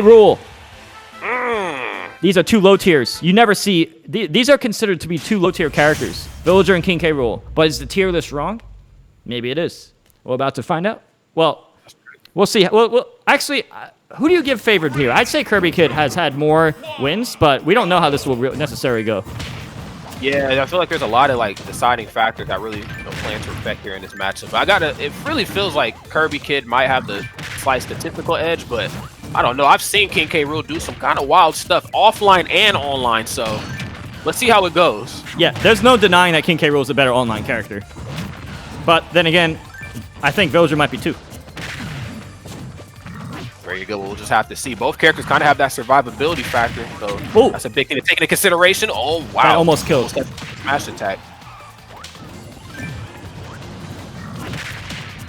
Rool. These are two low tiers. You never see... These are considered to be two low tier characters. Villager and King K. Rool. But is the tier list wrong? Maybe it is. We're about to find out. Well, we'll see. Well, actually, who do you give favored here? I'd say KirbyKid has had more wins, but we don't know how this will necessarily go. Yeah, I feel like there's a lot of deciding factors that really play into effect here in this matchup. But it really feels like KirbyKid might have the slight statistical edge, but I don't know. I've seen King K. Rool do some kind of wild stuff offline and online, so let's see how it goes. Yeah, there's no denying that King K. Rool is a better online character. But then again, I think Villager might be too. There you go. We'll just have to see. Both characters kind of have that survivability factor, so that's a big thing to take into consideration. Oh, wow. That almost killed. Smash attack.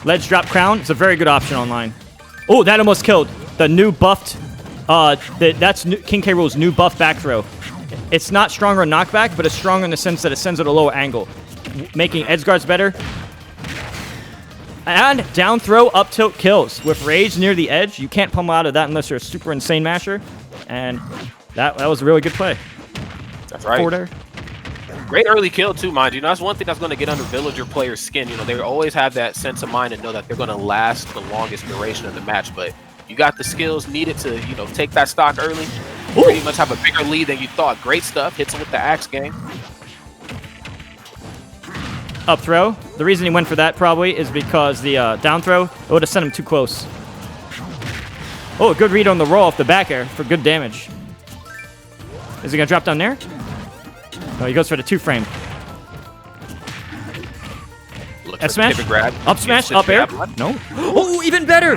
Ledge drop crown. It's a very good option online. Oh, that almost killed. The new buffed, that's King K. Rool's new buff back throw. It's not stronger on knockback, but it's strong in the sense that it sends it at a lower angle, making edge guards better. And down throw, up tilt kills. With rage near the edge, you can't pummel out of that unless you're a super insane masher. And that was a really good play. That's right. Forward air. Great early kill too, mind you. That's one thing that's going to get under Villager players' skin. They always have that sense of mind and know that they're going to last the longest duration of the match. But you got the skills needed to, take that stock early. Pretty much have a bigger lead than you thought. Great stuff. Hits him with the axe game. Up throw. The reason he went for that probably is because the down throw, it would have sent him too close. Oh, a good read on the roll off the back air for good damage. Is he going to drop down there? No, he goes for the 2-frame. F smash? Up smash? Up air? No. Oh, even better!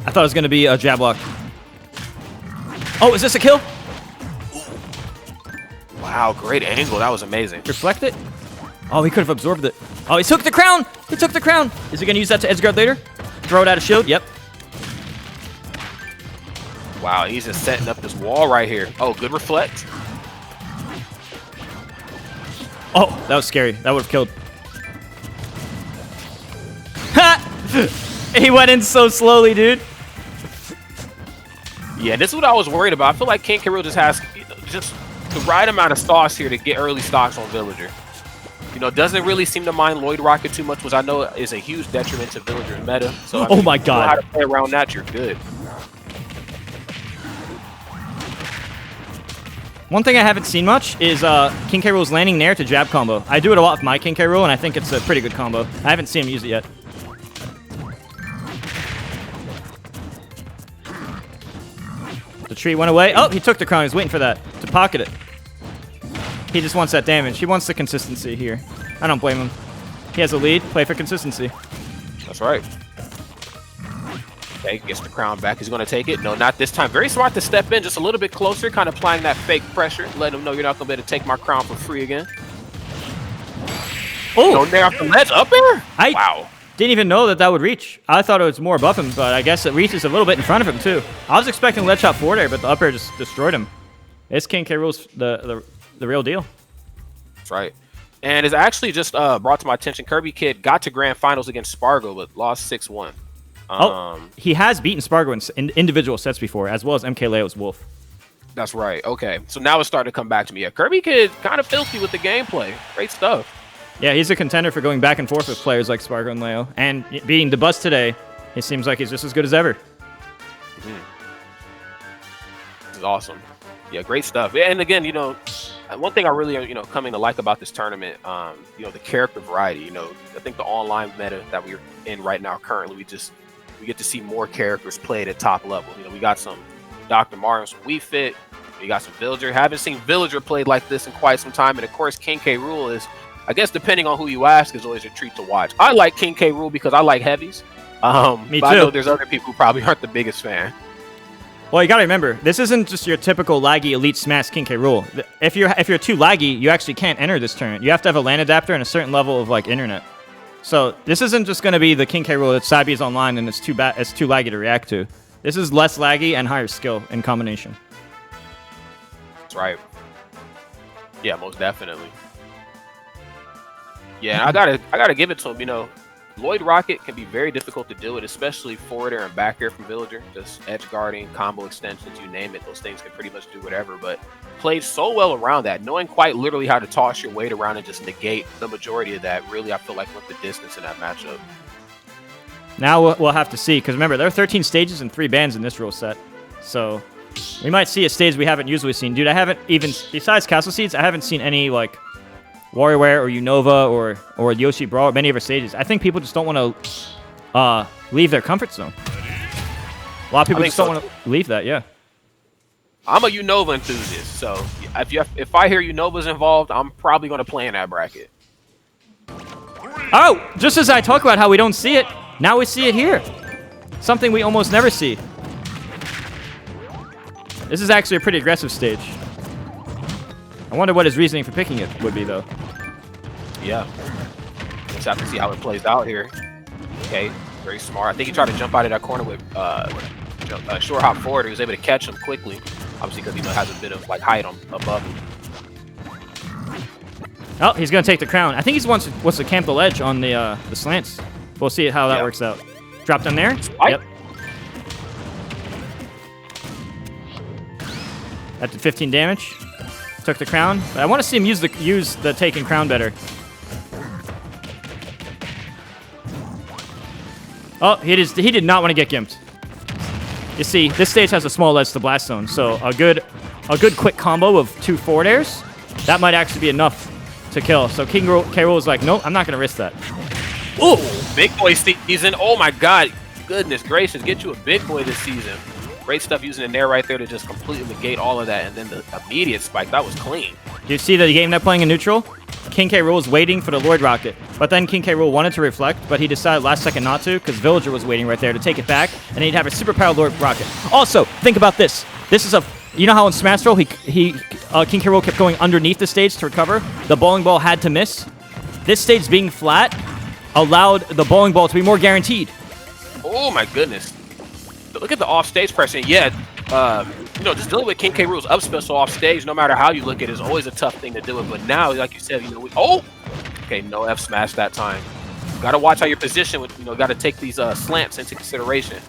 I thought it was going to be a jab lock. Oh, is this a kill? Wow, great angle. That was amazing. Reflect it? Oh, he could have absorbed it. Oh, he took the crown! He took the crown! Is he going to use that to edge guard later? Throw it out of shield? Yep. Wow, he's just setting up this wall right here. Oh, good reflect. Oh, that was scary. That would have killed. Ha! He went in so slowly, dude. Yeah, this is what I was worried about. I feel like King K. Rool just has just the right amount of stocks here to get early stocks on Villager. Doesn't really seem to mind Lloyd Rocket too much, which I know is a huge detriment to Villager's meta. So, oh my god. If you know how to play around that, you're good. One thing I haven't seen much is King K. Rool's landing nair to jab combo. I do it a lot with my King K. Rool, and I think it's a pretty good combo. I haven't seen him use it yet. The tree went away. Oh, he took the crown. He's waiting for that to pocket it. He just wants that damage. He wants the consistency here. I don't blame him. He has a lead. Play for consistency. That's right. Okay, gets the crown back. He's going to take it. No, not this time. Very smart to step in just a little bit closer, kind of applying that fake pressure. Let him know you're not going to be able to take my crown for free again. Oh! Going there off the ledge. Up there? Wow. Didn't even know that would reach. I thought it was more above him, but I guess it reaches a little bit in front of him, too. I was expecting ledge shot forward air, but the up air just destroyed him. It's King K. Rool's the real deal. That's right. And it's actually just brought to my attention, KirbyKid got to grand finals against Spargo, but lost 6-1. He has beaten Spargo in individual sets before, as well as MK Leo's Wolf. That's right. Okay. So now it's starting to come back to me. Yeah, KirbyKid kind of filthy with the gameplay. Great stuff. Yeah, he's a contender for going back and forth with players like Spargo and Leo. And beating the bus today, it seems like he's just as good as ever. This is awesome. Yeah, great stuff. And again, one thing I really, coming to like about this tournament, the character variety. I think the online meta that we're in right now currently, we get to see more characters played at top level. We got some Dr. Mario, some Wii Fit, we got some Villager. Haven't seen Villager played like this in quite some time. And of course, King K. Rool is, I guess, depending on who you ask, is always a treat to watch. I like King K. Rool because I like heavies. Me too. I know there's other people who probably aren't the biggest fan. Well, you gotta remember, this isn't just your typical laggy elite smash King K. Rool. If you're too laggy, you actually can't enter this tournament. You have to have a LAN adapter and a certain level of internet. So this isn't just gonna be the King K. Rool that's Cybe's online and it's too laggy to react to. This is less laggy and higher skill in combination. That's right. Yeah, most definitely. Yeah, I gotta give it to him. Lloyd Rocket can be very difficult to deal with, especially forward air and back air from Villager. Just edge guarding, combo extensions, you name it. Those things can pretty much do whatever, but plays so well around that. Knowing quite literally how to toss your weight around and just negate the majority of that, really, I feel like went the distance in that matchup. Now we'll have to see, because remember, there are 13 stages and 3 bands in this rule set. So we might see a stage we haven't usually seen. Dude, I haven't even, besides Castle Seeds, I haven't seen any, like, WarioWare or Unova or Yoshi Brawl or many of our stages. I think people just don't want to leave their comfort zone. A lot of people just don't want to leave that, yeah. I'm a Unova enthusiast, so if I hear Unova's involved, I'm probably going to play in that bracket. Oh, just as I talk about how we don't see it, now we see it here. Something we almost never see. This is actually a pretty aggressive stage. I wonder what his reasoning for picking it would be, though. Yeah. Just have to see how it plays out here. Okay, very smart. I think he tried to jump out of that corner with short hop forward. He was able to catch him quickly, obviously because he has a bit of like height above him. Oh, he's gonna take the crown. I think he wants to camp the ledge on the slants. We'll see how that works out. Drop down there. Yep. That did 15 damage. Took the crown. But I want to see him use the taken crown better. Oh, he did not want to get gimped. You see, this stage has a small ledge to blast zone, so a good quick combo of 2 forward airs, that might actually be enough to kill. So K. Rool is like, nope, I'm not gonna risk that. Ooh, big boy season. Oh my God, goodness gracious, get you a big boy this season. Great stuff using the nair right there to just completely negate all of that, and then the immediate spike, that was clean. Do you see the game they're playing in neutral? King K. Rool is waiting for the Lloyd Rocket, but then King K. Rool wanted to reflect, but he decided last second not to because Villager was waiting right there to take it back, and he'd have a super powered Lloyd Rocket. Also, think about this. This is you know how in Smash Throw King K. Rool kept going underneath the stage to recover? The bowling ball had to miss. This stage being flat allowed the bowling ball to be more guaranteed. Oh my goodness. Look at the off-stage pressure. Yeah, just dealing with King K. Rool's up special off-stage, no matter how you look at it, is always a tough thing to deal with. But now, like you said, okay, no F smash that time. Got to watch how you're positioned. Got to take these slants into consideration.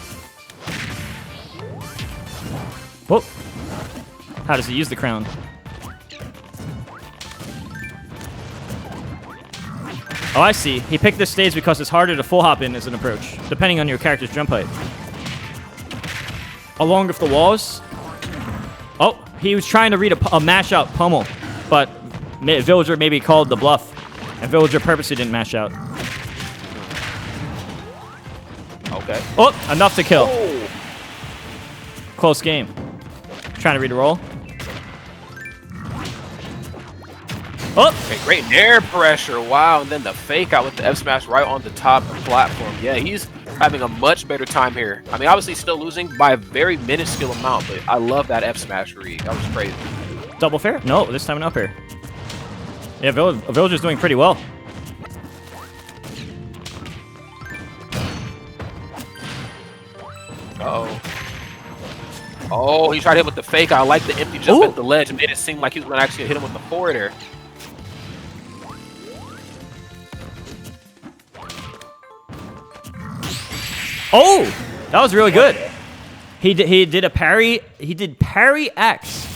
Whoa. How does he use the crown? Oh, I see. He picked this stage because it's harder to full hop in as an approach, depending on your character's jump height. Along with the walls. Oh, he was trying to read a mash out pummel, but Villager maybe called the bluff, and Villager purposely didn't mash out. Okay. Oh, enough to kill. Oh. Close game. Trying to read a roll. Oh! Okay, great air pressure. Wow, and then the fake out with the F smash right on the top of the platform. Yeah, he's having a much better time here. I mean, obviously still losing by a very minuscule amount, but I love that F smash read. That was crazy. Double fair? No, this time an up air. Yeah, Villager's doing pretty well. Uh-oh. Oh, he tried to hit with the fake. I like the empty jump at the ledge. It made it seem like he was going to actually hit him with the forward air. Oh, that was really good. He did a parry. He did parry X.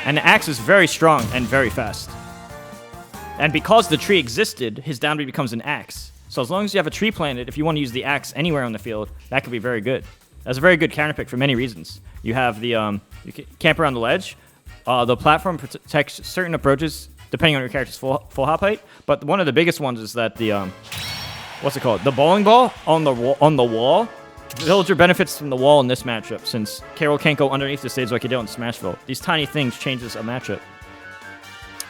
And the X is very strong and very fast. And because the tree existed, his down B becomes an axe. So as long as you have a tree planted, if you want to use the axe anywhere on the field, that could be very good. That's a very good counter pick for many reasons. You have the you can camp around the ledge. The platform protects certain approaches depending on your character's full hop height. But one of the biggest ones is that the what's it called? The bowling ball on the wall. Villager benefits from the wall in this matchup since K. Rool can't go underneath the stage like he did in Smashville. These tiny things changes a matchup.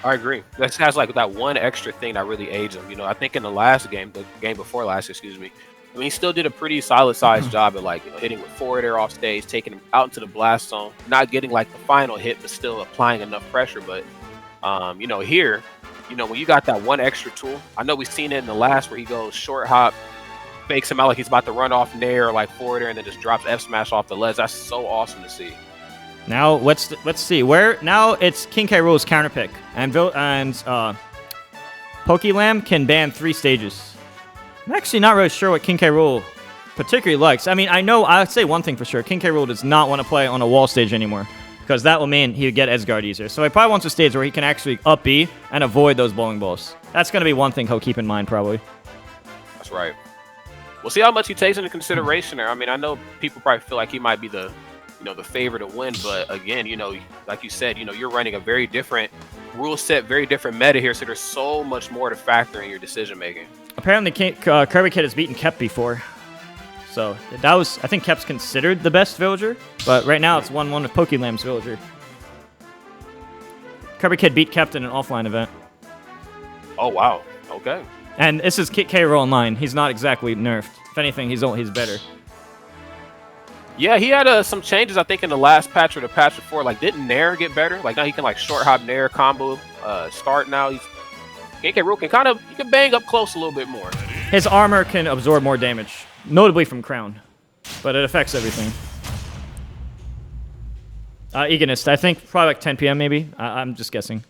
I agree. This has like that one extra thing that really aids him. I think in the last game, the game before last, excuse me, I mean, he still did a pretty solid sized job at like, hitting with forward air off stage, taking him out into the blast zone, not getting like the final hit, but still applying enough pressure. But, here, when you got that one extra tool, I know we've seen it in the last where he goes short hop, fakes him out like he's about to run off nair or like forward air and then just drops F smash off the ledge. That's so awesome to see. Now let's see where now it's King K. Rool's counter pick and Pokelam can ban 3 stages. I'm actually not really sure what King K. Rool particularly likes. I mean, I'd say one thing for sure. King K. Rool does not want to play on a wall stage anymore, because that will mean he would get Edgeguard easier. So he probably wants a stage where he can actually up B and avoid those bowling balls. That's going to be one thing he'll keep in mind, probably. That's right. We'll see how much he takes into consideration there. I mean, I know people probably feel like he might be the, the favorite to win, but again, like you said, you're running a very different rule set, very different meta here, so there's so much more to factor in your decision making. Apparently, KirbyKid has beaten Kep before. So that was, I think Kep's considered the best villager, but right now it's 1-1 with Pokelam's villager. KirbyKid beat Kep in an offline event. Oh, wow. Okay. And this is K. Rool Online. He's not exactly nerfed. If anything, he's better. Yeah, he had some changes, I think, in the last patch or the patch before. Like, didn't Nair get better? Like, now he can, like, short hop Nair combo start now. K. Rool can he can bang up close a little bit more. His armor can absorb more damage, notably from Crown, but it affects everything. Eganist, I think probably like 10 p.m. maybe. I'm just guessing.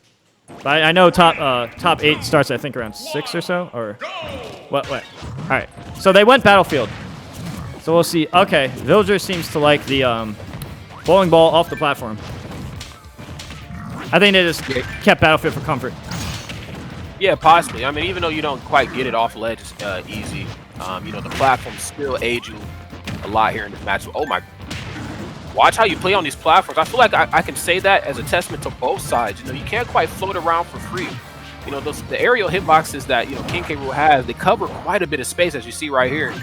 But I know top 8 starts, I think, around 6 or so. Or what? All right. So they went Battlefield. So we'll see. Okay, Villager seems to like the bowling ball off the platform. I think they just kept Battlefield for comfort. Yeah, possibly. I mean, even though you don't quite get it off ledge easy, the platform still aids you a lot here in this match. Oh my! Watch how you play on these platforms. I feel like I can say that as a testament to both sides. You can't quite float around for free. The aerial hitboxes that King K. Rool has, they cover quite a bit of space, as you see right here.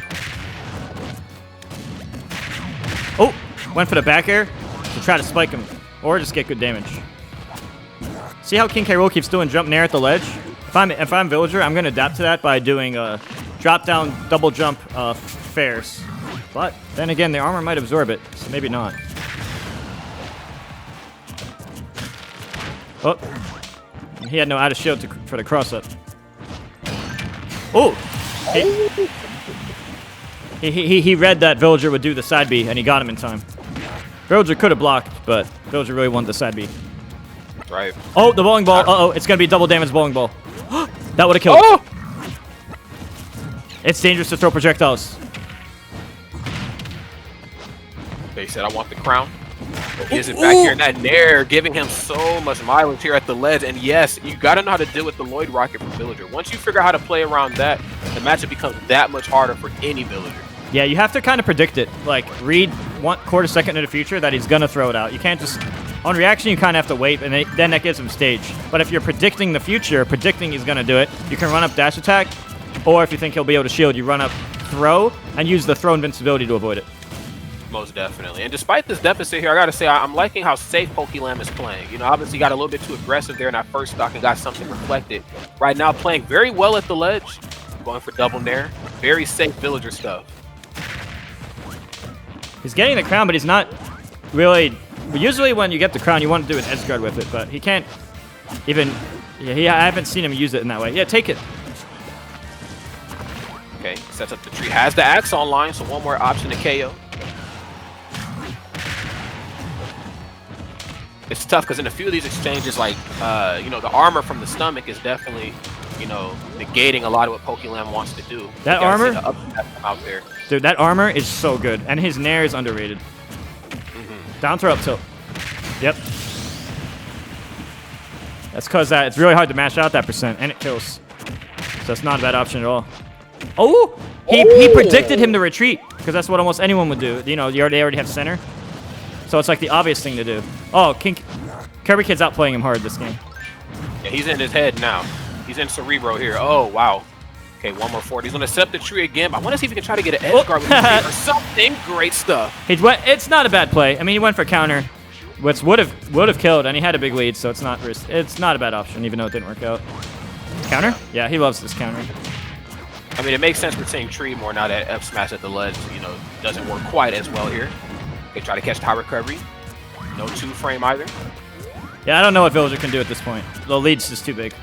Oh, went for the back air to try to spike him, or just get good damage. See how King K. Rool keeps doing jump nair at the ledge? If I'm Villager, I'm going to adapt to that by doing drop down, double jump fairs. But then again, the armor might absorb it, so maybe not. Oh, he had no out of shield for the cross up. Oh, he read that Villager would do the side B, and he got him in time. Villager could have blocked, but Villager really wanted the side B. Right. Oh, the bowling ball. Uh-oh, it's going to be double damage bowling ball. That would have killed. Oh! It's dangerous to throw projectiles. They said, I want the crown. He is back here in that nair, giving him so much mileage here at the ledge. And yes, you got to know how to deal with the Lloyd Rocket from Villager. Once you figure out how to play around that, the matchup becomes that much harder for any Villager. Yeah, you have to kind of predict it. Like, read 1/4 second in the future that he's going to throw it out. You can't just... On reaction, you kind of have to wait, and then that gives him stage. But if you're predicting the future, predicting he's going to do it, you can run up dash attack, or if you think he'll be able to shield, you run up throw, and use the throw invincibility to avoid it. Most definitely. And despite this deficit here, I got to say, I'm liking how safe Pokelam is playing. Obviously got a little bit too aggressive there in that first stock and got something reflected. Right now, playing very well at the ledge, going for double nair. Very safe Villager stuff. He's getting the crown, but he's not really... Usually when you get the crown, you want to do an edge guard with it, but he can't even... Yeah, I haven't seen him use it in that way. Yeah, take it. Okay, sets up the tree. Has the axe online, so one more option to KO. It's tough because in a few of these exchanges, like, the armor from the stomach is definitely, negating a lot of what Pokelam wants to do. That armor? Out there. Dude, that armor is so good, and his nair is underrated. Down throw up tilt. Yep. That's because it's really hard to mash out that percent, and it kills. So it's not a bad option at all. Oh! He predicted him to retreat, because that's what almost anyone would do. They already have center. So it's like the obvious thing to do. Oh, KirbyKid's outplaying him hard this game. Yeah, he's in his head now. He's in Cerebro here. Oh, wow. Okay, one more forward. He's going to set up the tree again. But I want to see if he can try to get an edge guard with the tree or something. Great stuff. It's not a bad play. I mean, he went for counter, which would have killed, and he had a big lead, so it's not a bad option, even though it didn't work out. Counter? Yeah, he loves this counter. I mean, it makes sense for seeing tree more now that F smash at the ledge, doesn't work quite as well here. They try to catch high recovery. No 2-frame either. Yeah, I don't know what Villager can do at this point. The lead's just too big.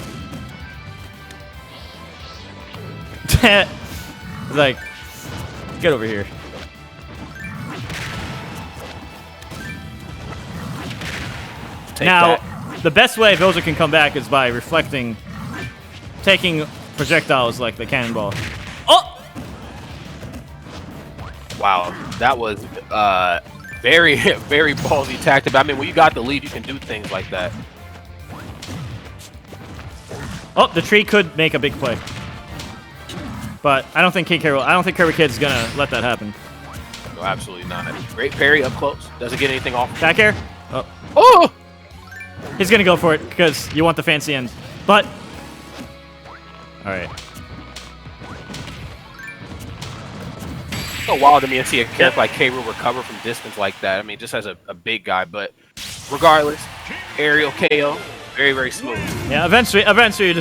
Like, get over here. Now, the best way Villager can come back is by reflecting, taking projectiles like the cannonball. Oh! Wow, that was very, very ballsy tactic. I mean, when you got the lead, you can do things like that. Oh, the tree could make a big play. But I don't think KirbyKid's gonna let that happen. No, absolutely not. Great parry up close. Doesn't get anything off. Back air. Oh. Oh! He's gonna go for it because you want the fancy end. But all right. It's so wild to me to see a character like K-Rool recover from distance like that. I mean, just as a big guy, but regardless, aerial KO, very, very smooth. Yeah, eventually